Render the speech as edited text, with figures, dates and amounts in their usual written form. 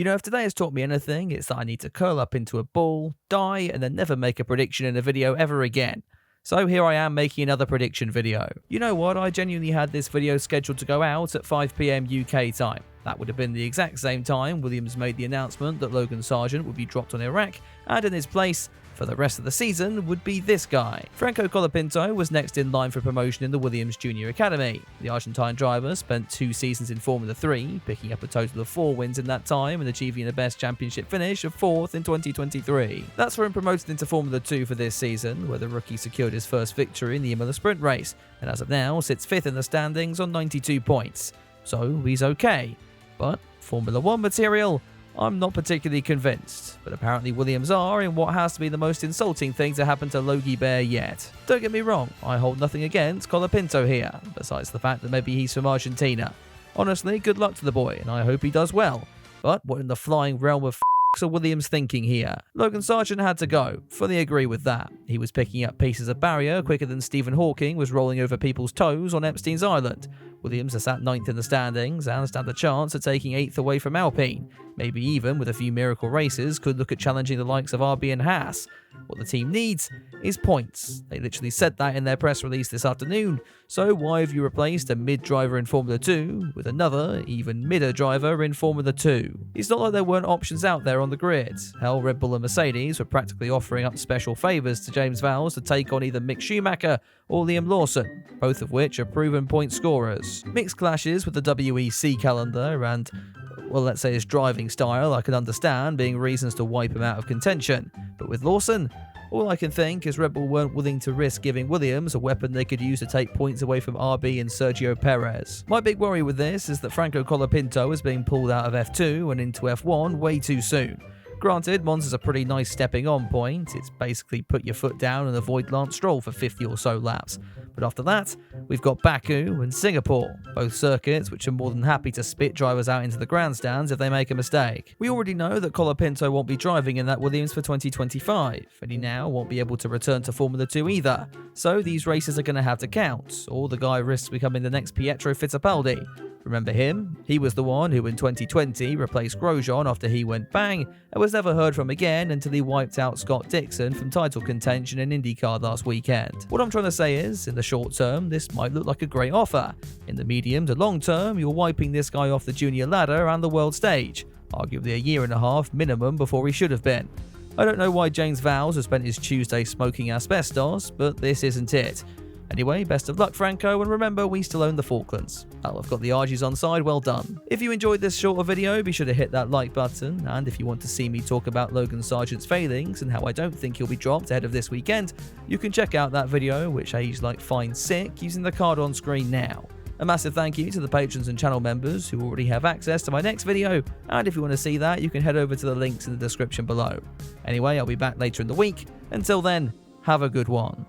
You know, if today has taught me anything, it's that I need to curl up into a ball, die, and then never make a prediction in a video ever again. So here I am making another prediction video. You know what, I genuinely had this video scheduled to go out at 5 PM UK time. That would have been the exact same time Williams made the announcement that Logan Sargeant would be dropped on Iraq, and in his place, for the rest of the season, would be this guy. Franco Colapinto was next in line for promotion in the Williams Junior Academy. The Argentine driver spent 2 seasons in Formula 3, picking up a total of 4 wins in that time and achieving the best championship finish of 4th in 2023. That's for him promoted into Formula 2 for this season, where the rookie secured his first victory in the Imola sprint race, and as of now sits 5th in the standings on 92 points. So he's okay. But Formula 1 material? I'm not particularly convinced, but apparently Williams are in what has to be the most insulting thing to happen to Logie Bear yet. Don't get me wrong, I hold nothing against Colapinto here, besides the fact that maybe he's from Argentina. Honestly, good luck to the boy, and I hope he does well. But what in the flying realm of are Williams thinking here? Logan Sargeant had to go, fully agree with that. He was picking up pieces of barrier quicker than Stephen Hawking was rolling over people's toes on Epstein's Island. Williams has sat 9th in the standings and stand a chance at taking 8th away from Alpine. Maybe even, with a few miracle races, could look at challenging the likes of RB and Haas. What the team needs is points. They literally said that in their press release this afternoon. So why have you replaced a mid-driver in Formula 2 with another, even midder driver in Formula 2? It's not like there weren't options out there on the grid. Hell, Red Bull and Mercedes were practically offering up special favours to James Vowles to take on either Mick Schumacher or Liam Lawson, both of which are proven point scorers. Mixed clashes with the WEC calendar and, well, let's say his driving style, I can understand being reasons to wipe him out of contention. But with Lawson, all I can think is Red Bull weren't willing to risk giving Williams a weapon they could use to take points away from RB and Sergio Perez. My big worry with this is that Franco Colapinto is being pulled out of F2 and into F1 way too soon. Granted, Monza's a pretty nice stepping on point. It's basically put your foot down and avoid Lance Stroll for 50 or so laps. But after that, we've got Baku and Singapore, both circuits which are more than happy to spit drivers out into the grandstands if they make a mistake. We already know that Colapinto won't be driving in that Williams for 2025, and he now won't be able to return to Formula 2 either. So these races are going to have to count, or the guy risks becoming the next Pietro Fittipaldi. Remember him? He was the one who in 2020 replaced Grosjean after he went bang and was never heard from again until he wiped out Scott Dixon from title contention in IndyCar last weekend. What I'm trying to say is, in the short term, this might look like a great offer. In the medium to long term, you're wiping this guy off the junior ladder and the world stage, arguably a year and a half minimum before he should have been. I don't know why James Vowles has spent his Tuesday smoking asbestos, but this isn't it. Anyway, best of luck, Franco, and remember, we still own the Falklands. Oh, I've got the Argies on side, well done. If you enjoyed this shorter video, be sure to hit that like button, and if you want to see me talk about Logan Sargeant's failings and how I don't think he'll be dropped ahead of this weekend, you can check out that video, which I use like fine sick, using the card on screen now. A massive thank you to the patrons and channel members who already have access to my next video, and if you want to see that, you can head over to the links in the description below. Anyway, I'll be back later in the week. Until then, have a good one.